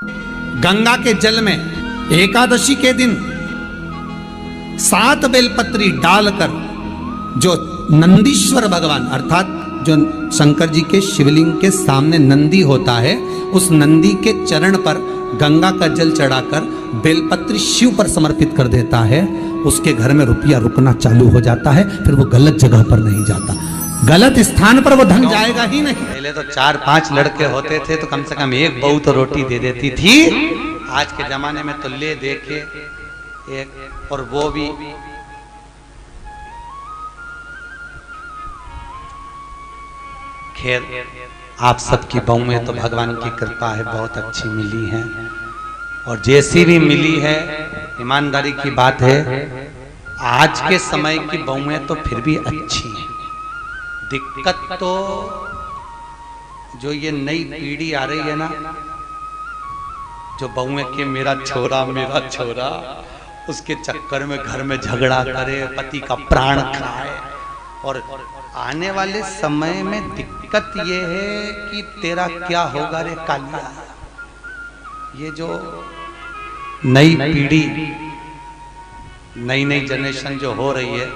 गंगा के जल में एकादशी के दिन 7 बेलपत्री डालकर जो नंदीश्वर भगवान अर्थात जो शंकर जी के शिवलिंग के सामने नंदी होता है, उस नंदी के चरण पर गंगा का जल चढ़ाकर बेलपत्री शिव पर समर्पित कर देता है, उसके घर में रुपया रुकना चालू हो जाता है। फिर वो गलत जगह पर नहीं जाता, गलत स्थान पर वो धन जाएगा ही नहीं। पहले तो 4-5 लड़के होते थे तो कम से कम एक बहू तो रोटी दे देती थी। आज के जमाने में तो ले देखे एक, और वो भी खैर आप सबकी बहुएं तो भगवान की कृपा है बहुत अच्छी मिली हैं, और जैसी भी मिली है ईमानदारी की बात है, आज के समय की बहुएं तो फिर भी अच्छी हैं। दिक्कत तो जो ये नई पीढ़ी आ रही है ना, जो बहुएं के मेरा छोरा उसके चक्कर में घर में झगड़ा करे, पति का प्राण खाए। और आने वाले समय में दिक्कत ये है कि तेरा क्या होगा रे कालिया। ये जो नई पीढ़ी, नई जनरेशन जो हो रही है,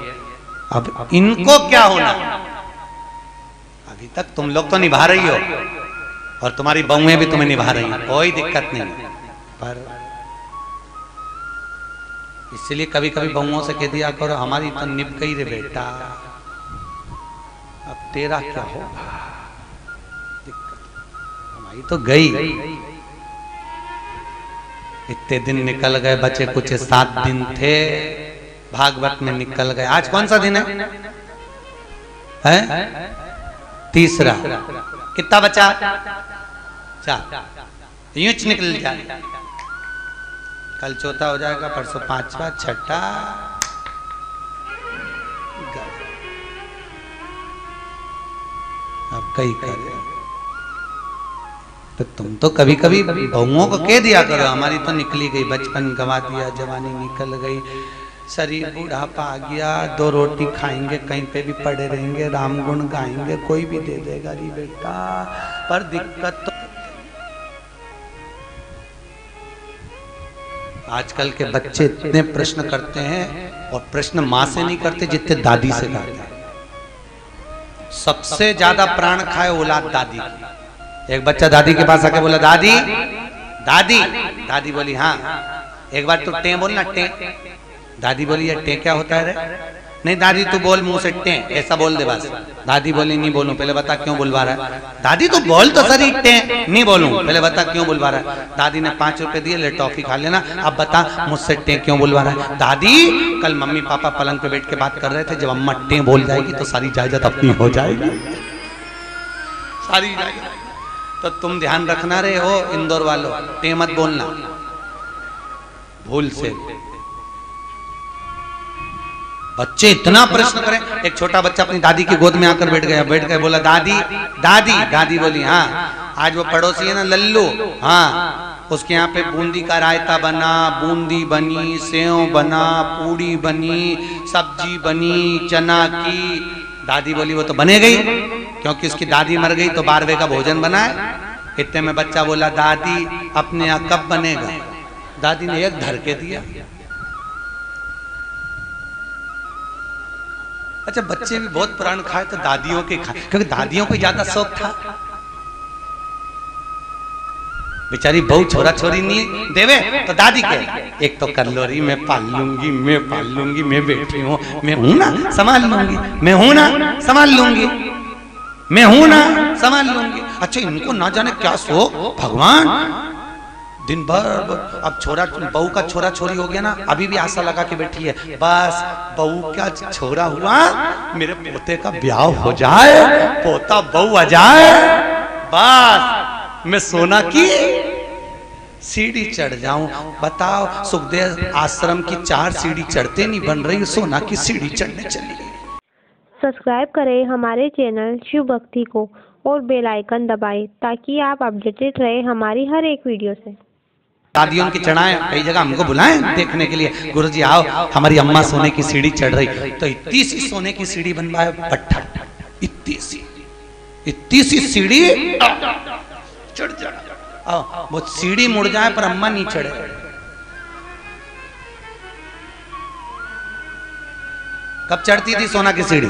अब इनको क्या होना। अभी तक तुम लोग तो निभा रही हो और तुम्हारी बहुएं भी तुम्हें निभा रही हैं, कोई दिक्कत नहीं, पर इसलिए कभी कभी बहुओं से कह दिया करो हमारी तो निभ गई रे बेटा, अब तेरा क्या होगा। दिक्कत हमारी तो गई, इतने दिन निकल गए, बचे कुछ 7 दिन थे, भागवत में निकल गए। आज कौन सा दिन है? तीसरा। कितना बचा? 4। यूं निकल जाए, कल चौथा हो जाएगा, परसों 5वां, 6ठा। अब कई करे तो तुम तो कभी कभी बहुओं को कह दिया करो हमारी तो निकली गई, बचपन गवा दिया, जवानी निकल गई, शरीर बुढ़ापा आ गया, 2 रोटी खाएंगे, कहीं पे भी पड़े रहेंगे, राम गुण गाएंगे, कोई भी दे देगा री बेटा। पर दिक्कत तो आजकल के बच्चे इतने प्रश्न करते हैं, और प्रश्न माँ से नहीं करते जितने दादी से करते हैं। सबसे ज्यादा प्राण खाए औलाद दादी की। एक बच्चा दादी के पास आके बोला दादी दादी, दादी बोली हाँ। एक बार तू टें बोलना, टें। दादी बोली ये टें क्या होता है रे? नहीं दादी तू बोल मुंह से टें, ऐसा बोल दे बस। दादी बोली नहीं बोलूं, पहले बता क्यों बुलवा रहा है। दादी तू बोल तो सही, टें। नहीं बोलूं, पहले बता क्यों बुलवा रहा है। दादी ने 5 रुपए दिए, ले टॉफी खा लेना, अब बता मुझसे टें क्यों बुलवा रहा है। दादी कल मम्मी पापा पलंग पे बैठ के बात कर रहे थे, जब अम्मा टें बोल जाएगी तो सारी जायदाद अपनी हो जाएगी, सारी जायदाद। तो तुम ध्यान रखना रहे हो इंदौर वालों, टें मत बोलना भूल से। बच्चे इतना प्रश्न करें। एक छोटा बच्चा अपनी दादी की गोद में आकर बैठ गया, बोला दादी दादी। दादी बोली हाँ। आज वो पड़ोसी है ना लल्लू, हाँ, उसके यहाँ पे बूंदी का रायता बना, बूंदी बनी, सेव बना, पूड़ी बनी, सब्जी बनी चना की। दादी बोली वो तो बने गई, क्योंकि उसकी दादी मर गई तो 12वें का भोजन बना है। इतने में बच्चा बोला दादी अपने यहाँ कब बनेगा। दादी ने एक धर के दिया। अच्छा बच्चे भी बहुत प्राण खाए तो दादियों के खाए, क्योंकि दादियों को ज्यादा शौक था। बेचारी बहू छोरा छोरी नहीं देवे तो दादी के एक तो कर लो रही, मैं पाल लूंगी, मैं पाल लूंगी, मैं बेटी हूँ, मैं हूं ना संभाल लूंगी, मैं हूं ना संभाल लूंगी, मैं हूं ना संभाल लूंगी। अच्छा इनको ना जाने क्या शौक भगवान। दिन भर अब छोरा बहू का छोरा छोरी हो गया ना, अभी भी आशा लगा के बैठी है बस बहू का छोरा हुआ, मेरे पोते का ब्याह हो जाए, पोता बहू आ जाए, बस मैं सोना की सीढ़ी चढ़ जाऊं। बताओ सुखदेव आश्रम की 4 सीढ़ी चढ़ते नहीं बन रही, सोना की सीढ़ी चढ़ने चली गई। सब्सक्राइब करें हमारे चैनल शिव भक्ति को और बेल आइकन दबाएं ताकि आप अपडेटेड रहे हमारी हर एक वीडियो से। दादियों की चढ़ाएं, कई जगह हमको बुलाएं देखने के लिए, गुरुजी आओ हमारी अम्मा सोने की सीढ़ी चढ़ रही, तो इतनी सी सोने की सीढ़ी बनवाए पट्टा, इतनी सी सीढ़ी चढ़ जा। वो सीढ़ी मुड़ जाए पर अम्मा नहीं चढ़े। कब चढ़ती थी सोना की सीढ़ी?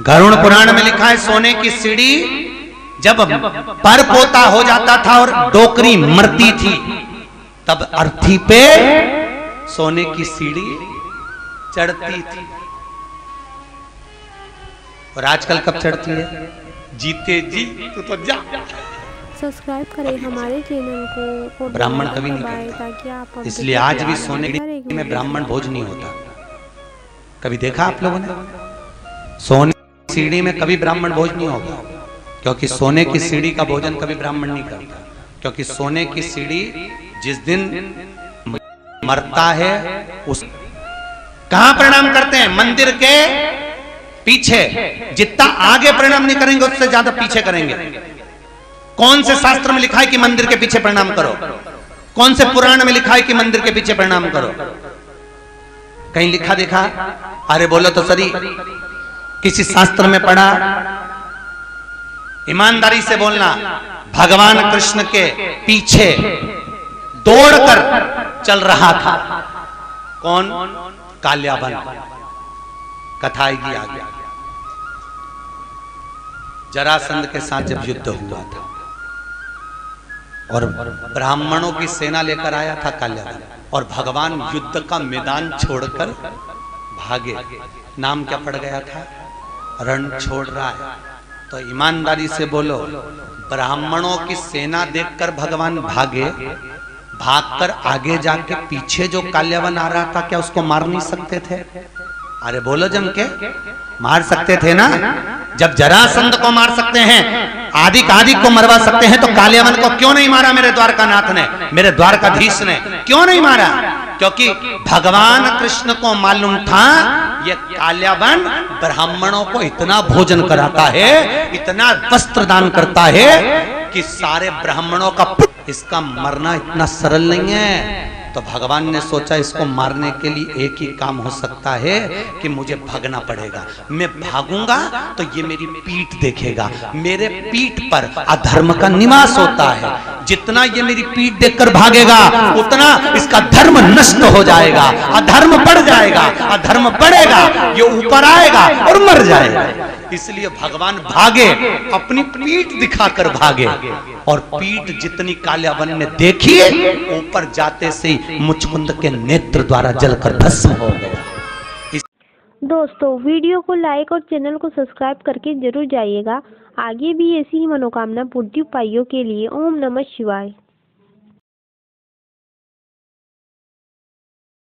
गरुड़ पुराण में लिखा है सोने की सीढ़ी जब पर पोता हो जाता था और डोकरी मरती थी तब अर्थी पे सोने की सीढ़ी चढ़ती थी। और आजकल कब चढ़ती है? जीते जी तू तो जा। सब्सक्राइब करें हमारे चैनल को और ब्राह्मण कभी नहीं दबाएं करता, ताकि आप इसलिए आज भी सोने की सीढ़ी में ब्राह्मण भोज नहीं होता। कभी देखा आप लोगों ने? सोने की सीढ़ी में कभी ब्राह्मण भोज नहीं होगा, क्योंकि सोने की सीढ़ी का भोजन कभी ब्राह्मण नहीं करता। क्योंकि सोने की सीढ़ी जिस दिन मरता है उस कहां प्रणाम करते हैं? मंदिर के पीछे। जितना आगे प्रणाम नहीं करेंगे उससे ज्यादा पीछे करेंगे। कौन से शास्त्र में लिखा है कि मंदिर के पीछे प्रणाम करो? कौन से पुराण में लिखा है कि मंदिर के पीछे प्रणाम करो? कहीं लिखा देखा? अरे बोलो तो सही, किसी शास्त्र में पढ़ा? ईमानदारी से बोलना। भगवान कृष्ण के पीछे दौड़कर चल रहा था कौन? काल्यावन। कथा आएगी आगे। जरासंध के साथ जब युद्ध हुआ था और ब्राह्मणों की सेना लेकर आया था काल्यावन, और भगवान युद्ध का मैदान छोड़कर भागे। नाम क्या पड़ गया था? रण छोड़ रहा है। तो ईमानदारी से बोलो, ब्राह्मणों की सेना देखकर भगवान भागे, भागकर आगे जाके पीछे जो काल्यावन आ रहा था क्या उसको मार नहीं सकते थे? अरे बोलो जम के, मार सकते थे ना? जब जरासंध को मार सकते हैं, आदि को मरवा सकते हैं, तो काल्यावन को क्यों नहीं मारा मेरे द्वारकानाथ ने, मेरे द्वारकाधीश ने? क्यों नहीं मारा? क्योंकि भगवान कृष्ण को मालूम था ये काल्यावन ब्राह्मणों को इतना भोजन कराता है, इतना वस्त्र दान करता है कि सारे ब्राह्मणों का इसका मरना इतना सरल नहीं है। तो भगवान ने सोचा इसको मारने के लिए एक ही काम हो सकता है कि मुझे भागना पड़ेगा। मैं भागूंगा तो ये मेरी पीठ देखेगा, मेरे पीठ पर अधर्म का निवास होता है। जितना ये मेरी पीठ देखकर भागेगा उतना इसका धर्म नष्ट हो जाएगा, अधर्म बढ़ जाएगा, अधर्म बढ़ेगा, ये ऊपर आएगा और मर जाएगा। इसलिए भगवान भागे, अपनी पीठ दिखाकर भागे, और पीठ जितनी काल्यावन ने देखी ऊपर जाते से मुचकुंद के नेत्र द्वारा जलकर भस्म हो गया। दोस्तों वीडियो को लाइक और चैनल को सब्सक्राइब करके जरूर जाइएगा। आगे भी ऐसी ही मनोकामना पूर्ति उपायों के लिए ओम नमः शिवाय।